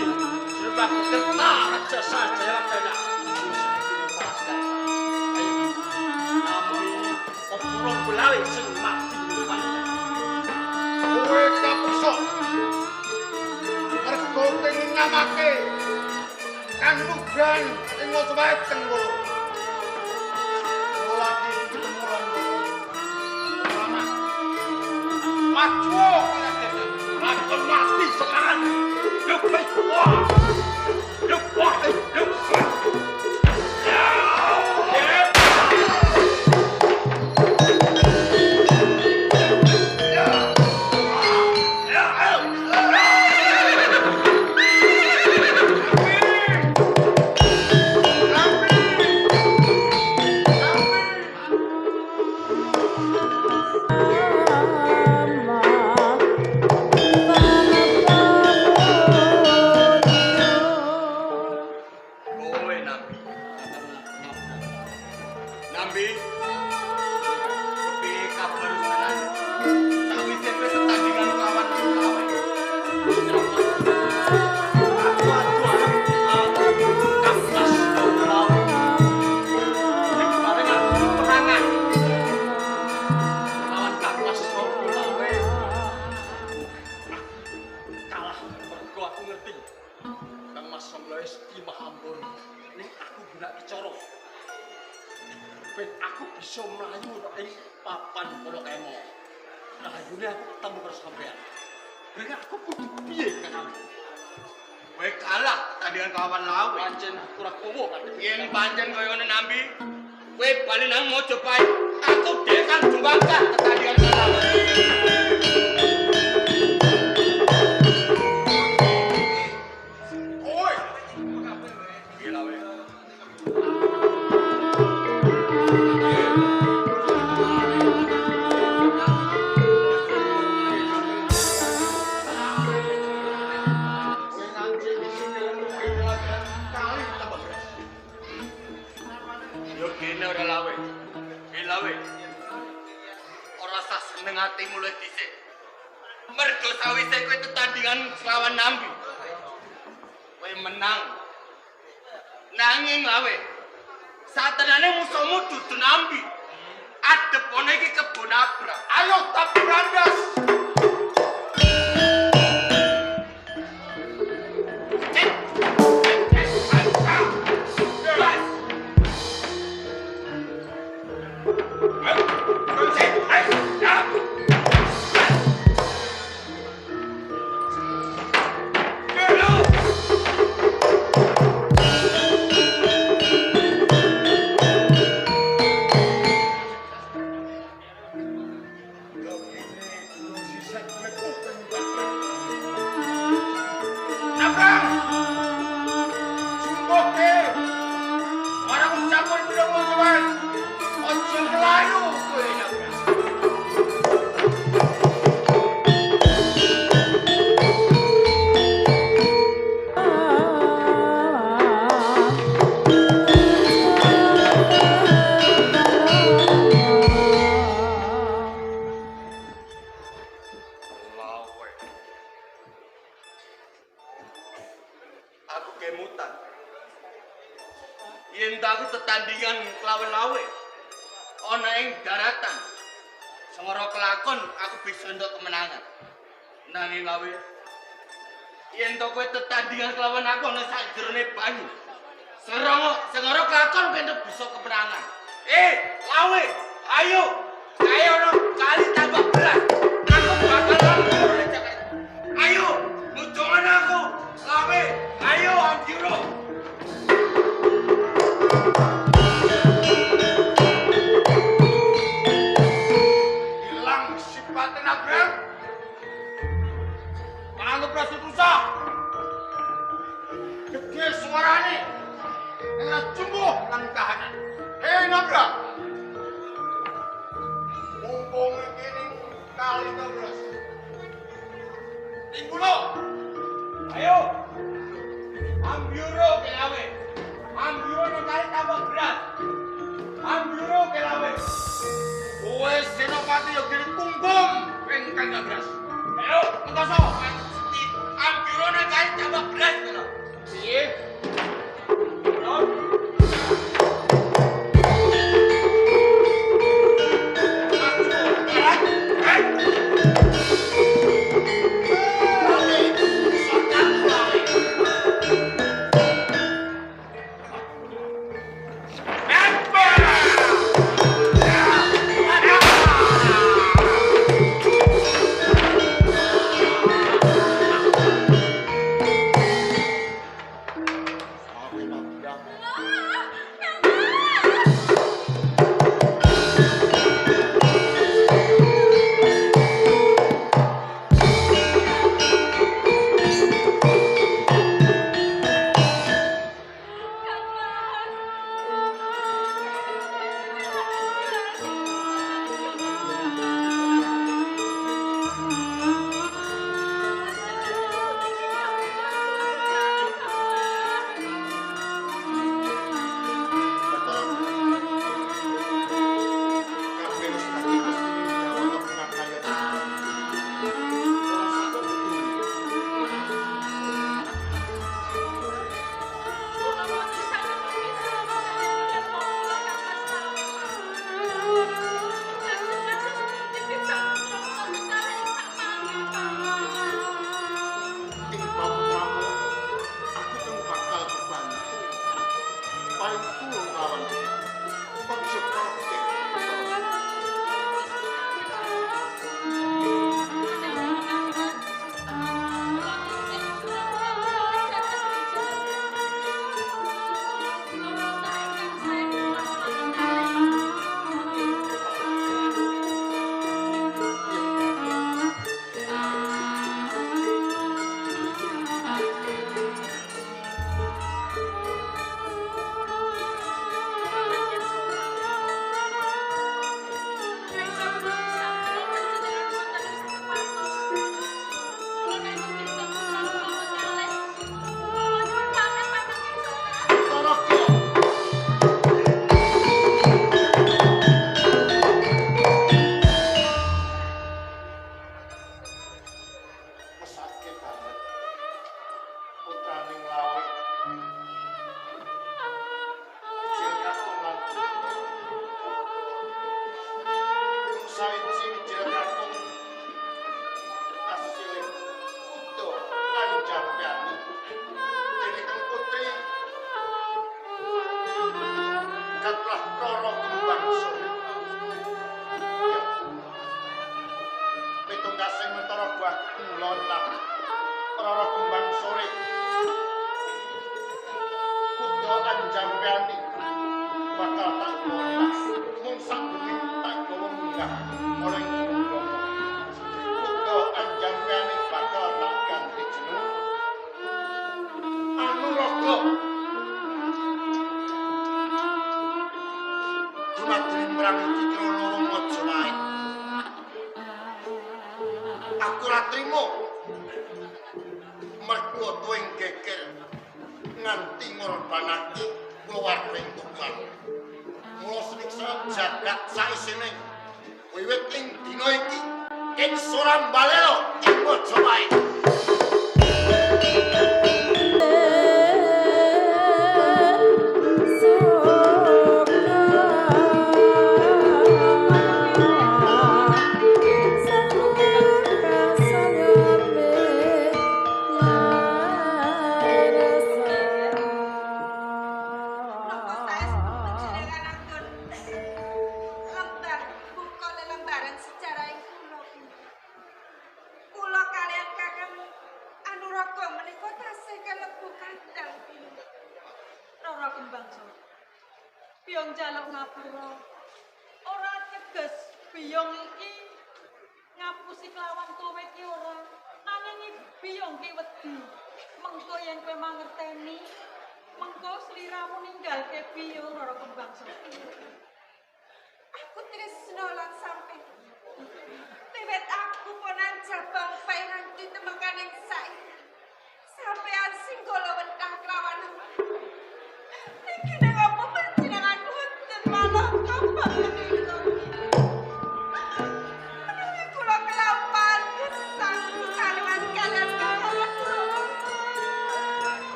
ini sebagai tentara jasa Jayabaya. Nambi Pemurung Belawi sing mati kowe kapusok mergo pengen ngamake kanugrahan ing wae tenggoro lagi kemuran lama maju lakon mati sekarang yuk wah yuk wah yuk Ambiuro ke lawe. Ambiuro ning kali tambah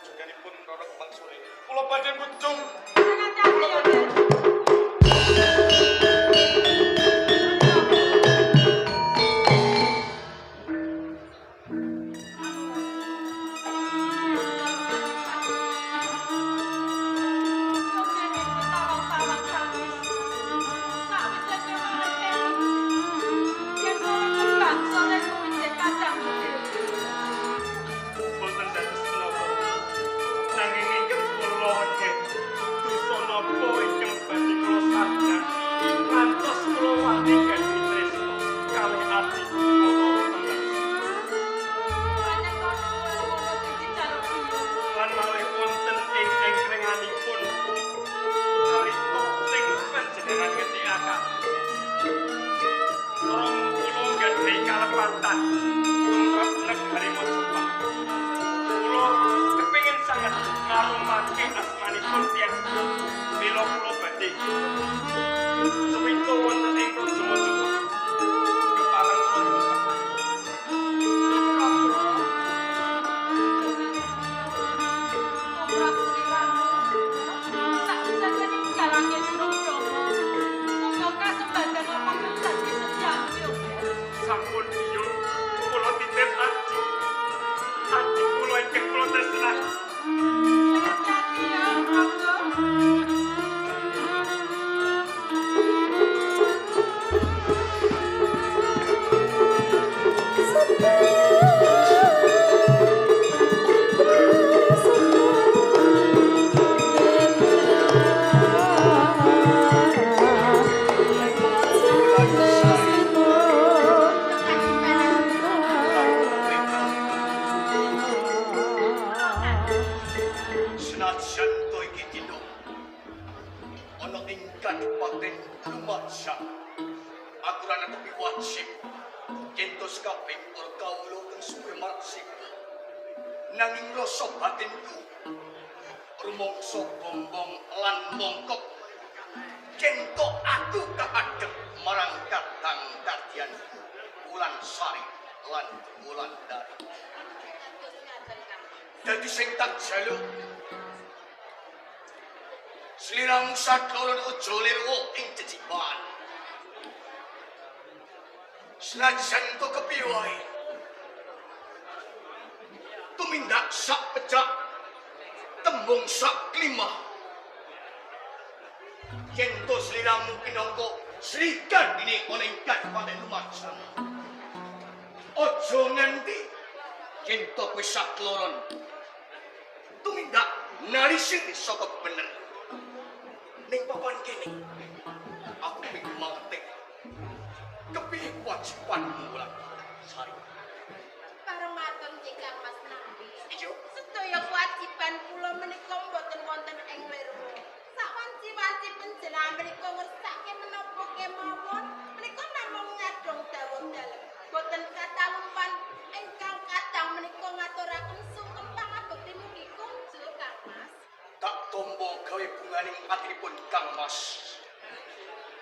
Juganipun Rara Kembang Sore. Kula badhe kunjung. Hati-hati ya, Den. Boten dados menapa. Nanging ingkang kula wedhe dosa napa ingkang badhe kula sarjan. Ngantos kula wani ganti tresna kalih ati kula tengah. Lan malih wonten ing engkrenganipun carita sing panjenengan ngetikaken. Rong kula gadhahi kalepatan tumrap negari Majapahit. Kula kepengin sanget ngarumake asmanipun tiyang sepuh mila kula badhe suwita wonten ing Raja Majapahit. Kepareng kula nyuwun sampun biyo kula titip aji kula ingkang kula tresnani. Senajan to iki dina ana ing Kadipaten Lumajang aturan tepi wajib yentos kabeh kawula teng suwe marsip nanging rasa batinku rumangsa bombong lan mongkok kento aku kaadep marang kadang kardian Wulan Sari lan Wulandari. Dadi sing tak jaluk sliramu sakloron aja lirwa ing jejibaan. Senajan to kepiye wae tumindak sak pecak tembung sak klimah yen to sliramu pinangka Sri Kandini ana ing Kadipaten Lumajang. Aja nganti yen to kowe sakloron tumindak narisir saka bener. Ning papan kene aku pengen mangetik kepiye kewajibanmu Wulan Sari. Parang matur Jeng Mas Nambi. Iya. Sedaya kewajiban kula menika mboten wonten ing lirwa. Sawanci-wanci panjenengan menika ngersake menapa kemawon menika namung ngadong dawuh dalem. Boten katalumpan ingkang kadang menika ngaturaken sungkem pangabekti mugi kunjul Kang Mas. Tak tombo gawe bunganing atinipun Kang Mas.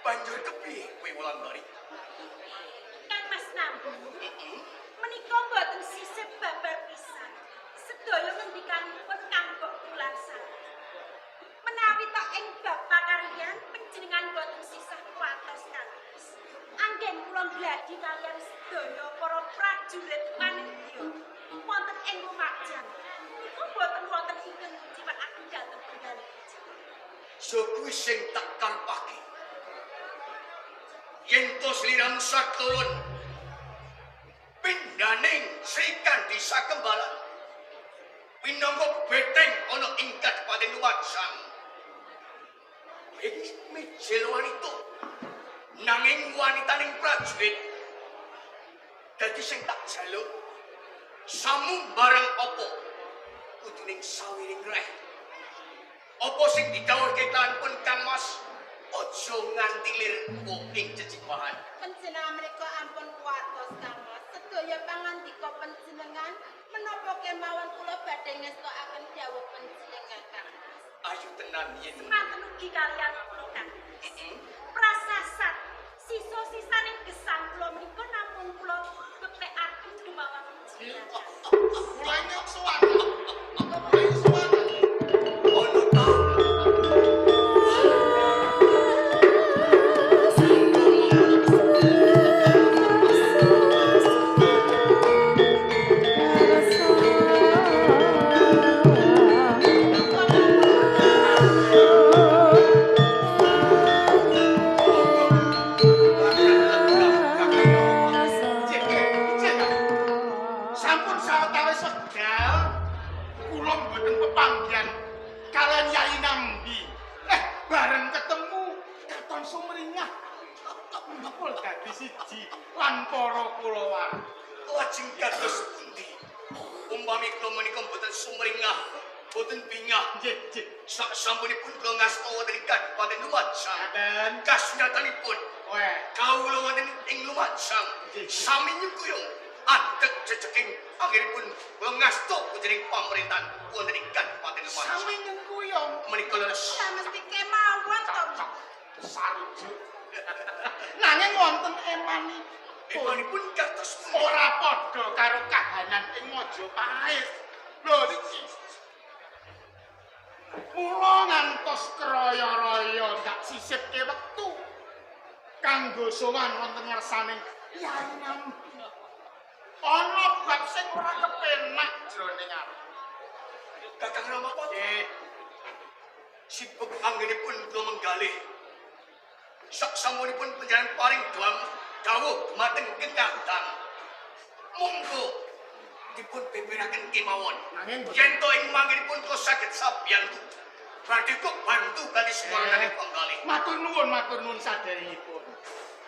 Banjur kepiye kowe Wulandari? Kang Mas Nambu. Menika mboten sisip babar pisan. Sedaya ngendikanipun Kanggo Wulan Sari. Menawi tok ing bab pakaryan panjenengan mboten sisah kuwatos Kang Mas. Anggen kula gladi kaliyan sedaya para prajurit wanidya wonten ing Lumajang. Niku mboten wonten ingkang jiwakaken dhateng penggalih. So kuwi sing tak karepake. Yen to sliramu sakloron pindhaning Sri Kandi Sakembalan minangka beteng ana ing Kadipaten Lumajang. Iki mijil wanita nanging wanitaning prajurit dadi sing tak jaluk samu barang apa kuduning sawiring reh apa sing didhawuhke kanpun Kang Mas aja nganti lir ing jejibahan. Panjenengan menika ampun kuwatos Kang Mas. Sedaya pangandika panjenengan menapa kemawon kula badhe ngestokaken dawuh panjenengan Kang Mas. Ayu tenan yen Manten ugi kaliyan kula Kang Mas. Prasasat sisa-sisaning gesang kula menika namung kula bektekaken dumawan panjenengan. banyak suara. Sampun sawetawis wekdal kula mboten pepanggihan kalian Yai Nambi. Bareng ketemu katon sumringah. Kepul dadi siji lan para kulawarga. Lajeng kados pundi? Umpami kula menika mboten sumringah, boten bingah. Nggih. Sak sampunipun kula ngasta wonten ing Kabupaten Lumajang. Dan Kasunyatanipun kawula wonten ing Lumajang sami nyukuyung adeg jejeking anggenipun kula ngasta pujining pamerintahan wonten ing Kabupaten Lumajang. sami nyengkuyung. Menika leres. Ya mesti kemawon to. Sarujuk. Nanging wonten emanipun Imanipun kados pundi? ora padha karo kahanan ing Majapahit. Lho niki. Mula ngantos kraya-raya ndak sisipke wektu kanggo sowan wonten ngarsaning Yai Nambi. Ana bab sing ora kepenak jroning aku. Kakang Ramapati. Nggih. Sibuk anggenipun kula menggalih. Sak samunipun panjenengan paring dawuh dumateng kengkadang. Monggo dipun beberaken kemawon. Nanging boten. Yen to ing manggenipun kula saged sabiyantu. Badhe kok bantu kali semanane penggalih. Matur nuwun saderengipun.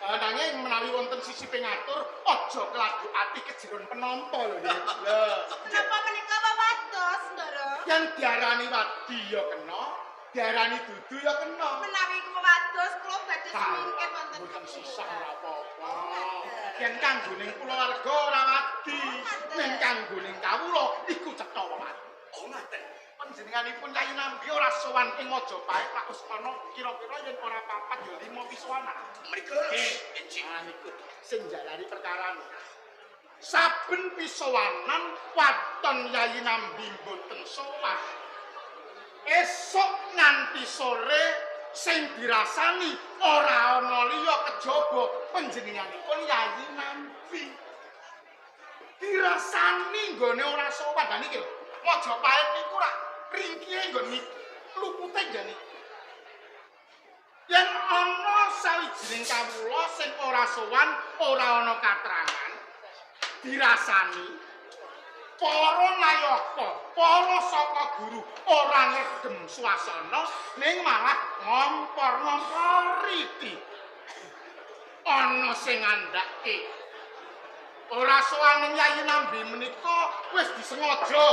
Nanging menawi wonten sisi pengatur, aja kelagu ati kejeron penampa lho nggih. Napa menika wawados, Ndara? Yang diarani wadi ya kena, diarani dudu ya kena. Menawi wawados kula badhe semingke wonten Mboten sisah ora apa-apa. Yen kanggoning kulawarga ora wadi, ning kanggoning kawula iku cetha wadi. Oh ngaten. Panjenenganipun Yai Nambi ora sowan ing Majapahit Pak Usmana kira-kira yen ora papat ya 5 pisuwanan. Menika injih. Nah niku sing jalari perkarane. Saben pisuwanan waton Yai Nambi mboten sowan. Esuk nganti sore sing dirasani ora ana liya kejaba panjenenganipun Yai Nambi. Dirasani nggone ora sowan. Lah niki lho, Majapahit niku ora ringkihe nggone lupute jane. Yen ana sawijining kawula sing ora sowan, ora ana katrangan, dirasani para nayaka, para saka guru ora ngedem swasana ning malah ngompor-ngompori ti. Ana sing ngandhake ora sowaning Yai Nambi menika wis disengaja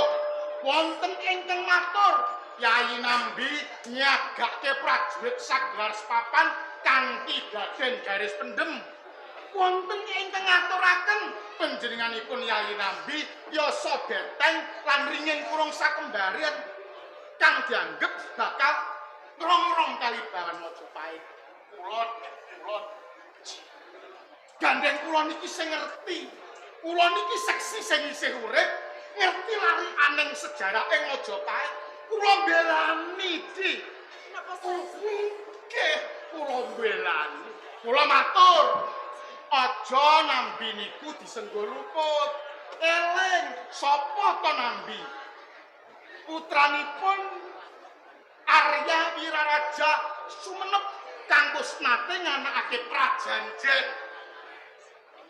wonten ingkang matur Yai Nambi nyagake prajurit saglar sepapan kanthi gaden garis pendem. Wonten ingkang ngaturaken panjenenganipun Yai Nambi yasa beteng lan ringin kurung sakembaran kang dianggep bakal ngrong-ngrong kalibangan Majapahit. Kula gandeng kula niki sing ngerti. Kula niki seksi sing isih urip, ngerti lari aneng sejarah ing Majapahit. Kula belani, Di. Napa sih? Nggih, kula belani. Kula matur, aja Nambi niku disenggo luput. Eling, sapa to Nambi? Putranipun Arya Wiraraja Sumenep kang wis nate nganakake prajanjen.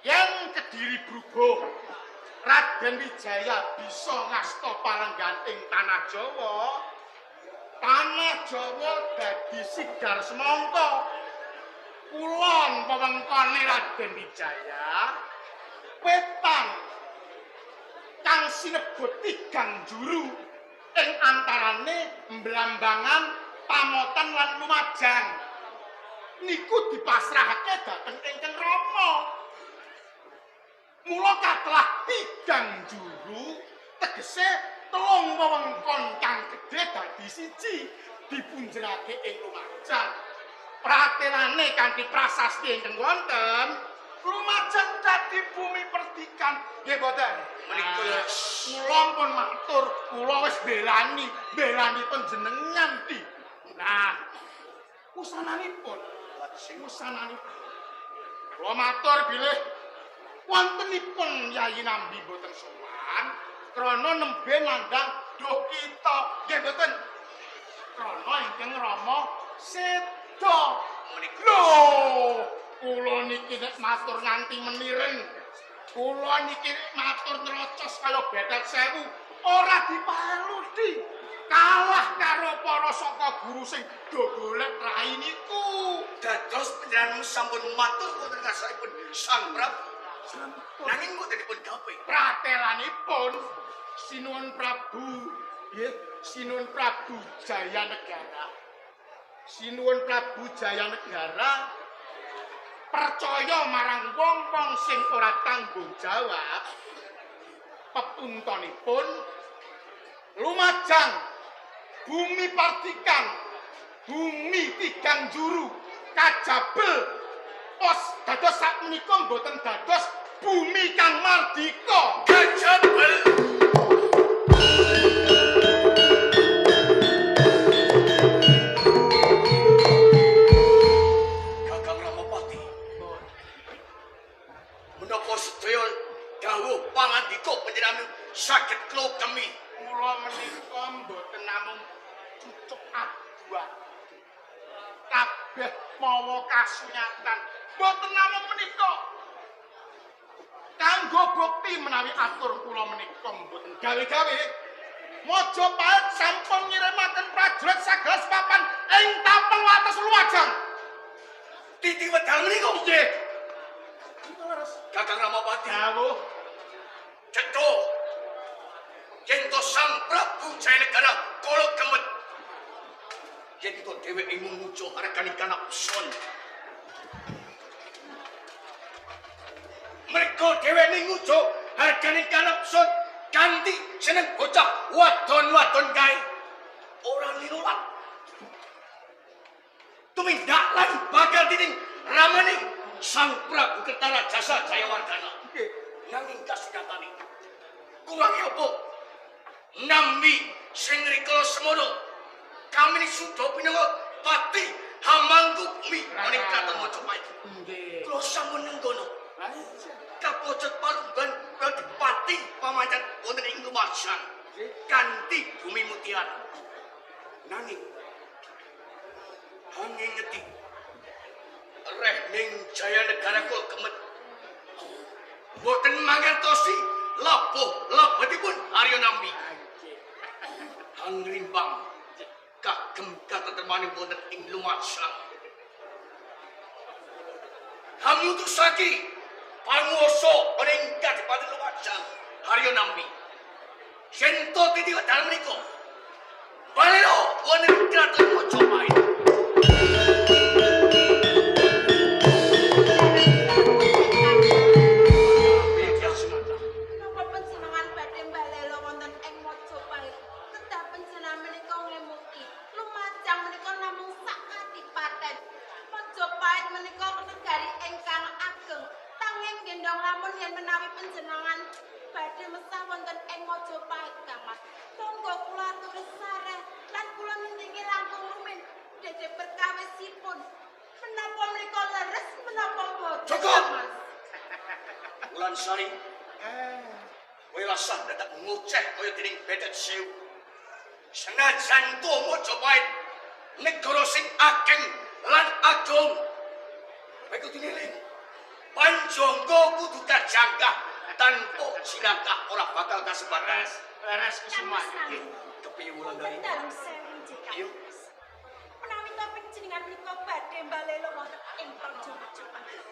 Yen Kediri brubuh, Raden Wijaya bisa ngasta palenggan ing tanah Jawa. Tanah Jawa dadi sigar semangka. Kulon wewengkone Raden Wijaya wetan kang sinebut 3 juru ing antarane Mblambangan, Pamotan lan Lumajang. Niku dipasrahake dhateng ingkang Rama. Mula katelah 3 juru tegese 3 wewengkon kang gedhe dadi siji dipunjerake ing Lumajang. Pratenane kanthi prasasti ingkang wonten, Lumajang dadi bumi perdikan. Nggih mboten? Menika Kula pun matur, kula wis belani panjenengan Di. Nah, usananipun. Kula matur bilih wontenipun Yai Nambi boten sowan krana nembe nandhang duh kita. Nggih mboten? Krana ingkang Rama seda. Lho, kula niki nek matur nganti meniring Kula niki matur nerocos kaya betet sewu, ora dipaluti. Kalah karo para saka guru sing do golek rai niku. Dados panjenengan sampun matur wonten ngarsanipun Sang Prabu. Nanging kok dipun gawe? Pratelanipun Sinuwun Prabu, nggih, Sinuwun Prabu Jayanegara. Sinuwun Prabu Jayanegara percaya marang wong-wong sing ora tanggung jawab. Pepuntonipun lumajang bumi partikan, bumi tigang juru, kajabel, pos dados sakmenika mboten dados bumi kang mardika. Kajabel. Kakang Ramapati. Menapa sedaya dawuh pangandika panjenengan saged kula kami? Kula menika mboten namung cucuk aduan. Kabeh mawa kasunyatan. Mboten namung menika. Kanggo bukti menawi atur kula menika mboten gawe-gawe. Majapahit sampun ngirimaken prajurit sagelas papan ing tapel wates Lumajang. Titi wedal menika Nggih. Kakang Ramapati. Dawuh Cetha. Yen to Sang Prabu Jayanegara kala kemet. Yen to dheweke mumuja argane kana uson. Mereka dheweke ngujo hargane kana uson kanthi seneng bocah wadon-wadon kae. Ora nirulat. Tumindak lan bakal dining ramane Sang Prabu Ketara Jasa Jayawardana. Nanging kasunyatane kurang apa? Nambi sing rikala semono kami sudah pinangga pati Hamangukmi maning Kraton Majapahit. nggih. Kula sampun nenggono. Kapocet Palunggan pati pamancan wonten ing Lumajang kanthi bumi mutiara. Nanging ngeti reh ning Jayanegara kula kemet boten mangertosi labuh-labetipun Arya Nambi. Hangrimbang kagem katetemane wonten ing Lumajang. Hamutusake panguwasa ing Kadipaten Lumajang Arya Nambi. Sento titi wedal menika balelo wonten Kraton Majapahit. Napa panjenengan badhe mbalela wonten ing Majapahit? Kedah panjenengan menika ngemuki. Lumajang menika namung sak kadipaten. Majapahit menika negari ingkang ageng. Tanging gendong lamun yen menawi panjenengan badhe mesah wonten ing Majapahit, Kamas. Monggo kula atur sareh lan kula nindingi langkung rumin dede perkawisipun. Menapa menika leres menapa boten? Cukup! Kamas? Wulan Sari, kowe rasah dadak ngoceh kaya dening bedet sewu. Senajan to Majapahit negara sing ageng lan agung. Kowe kudu eling. Panjangga kudu terjangkah tanpa sinangkah ora bakal kasempatan. Leres kesemua iki. Kepiye Wulandari? Dalam sewu jika Iya. menawi to panjenengan menika badhe mbalela wonten ing praja Majapahit.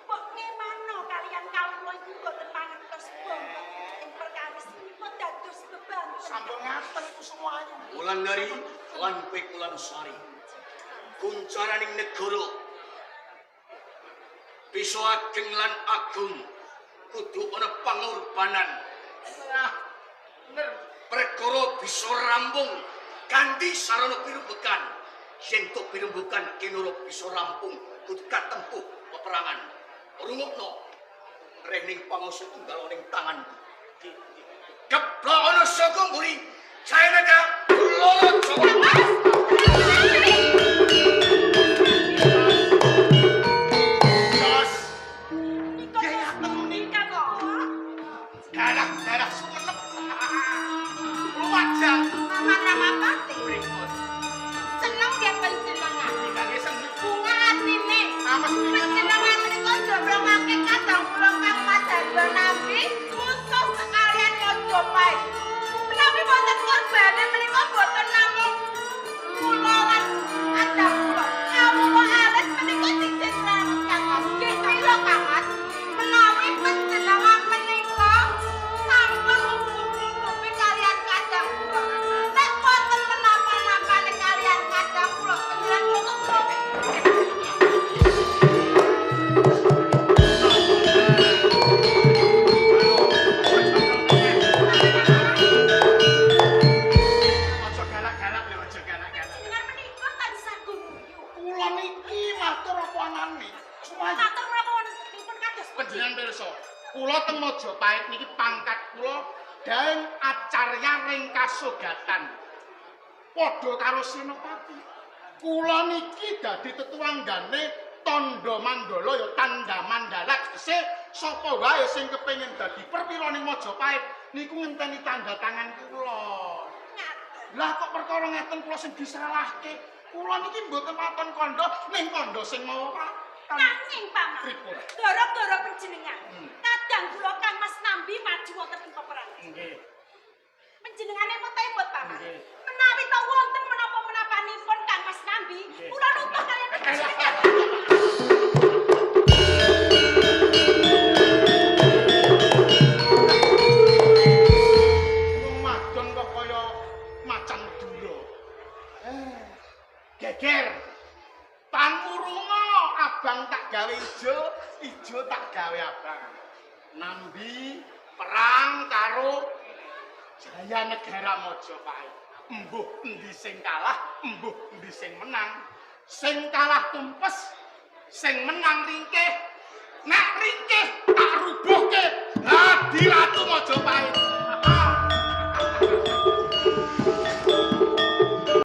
Kok ngemano kalian kawula iku boten pangertos banget ing perkawis menika dados beban. Sampun ngaten iku semuanya. Wulandari lan kowe Wulan Sari. Kuncaraning negara bisa ageng lan agung kudu ana pangorbanan. Nah, bener. Perkara bisa rampung kanthi sarana pirembugan. Yen to pirembugan kinoro bisa rampung kudu katempuh peperangan. Rungokno rening panguwasa tunggal ning tanganku. Keplok ana saka mburi Jayanegara loro Jawa. Jos, Nika menika kok. darah sumenep. Lumajang. Ramapati. Berikut. Seneng nggih panjenengan. Dikake seneng. Bunga atine. Amas Panjenengan menika njoblongake kadang kula Kang Mas Haryono daeng acarya ring kasogatan padha karo Senopati. Kula niki dadi tetuanggane Tandha Mandala ya tanda mandala tegese sapa wae sing kepengin dadi perwira ning Majapahit niku ngenteni tanda tangan kula. Lah kok perkara ngeten kula sing disalahke. Kula niki mboten maton kandha ning kandha sing mawa. Nanging Paman, gara-gara panjenengan, kadang kula Kang Mas Nambi maju wonten ing peperangan. Nggih. Panjenengane mutembot Paman. Menawi ta wonten menapa-menapanipun Kang Mas Nambi, kula nutuh kaliyan panjenengan. Wong madon kok kaya macan dura. Geger. Pangurunga abang tak gawe ijo, ijo tak gawe abang. Nambi perang karo Jaya Negara Majapahit. Embuh endi sing kalah, embuh endi sing menang. Sing kalah tumpes, sing menang ringkih. Nek ringkih tak rubuhke. Hadi Ratu Majapahit.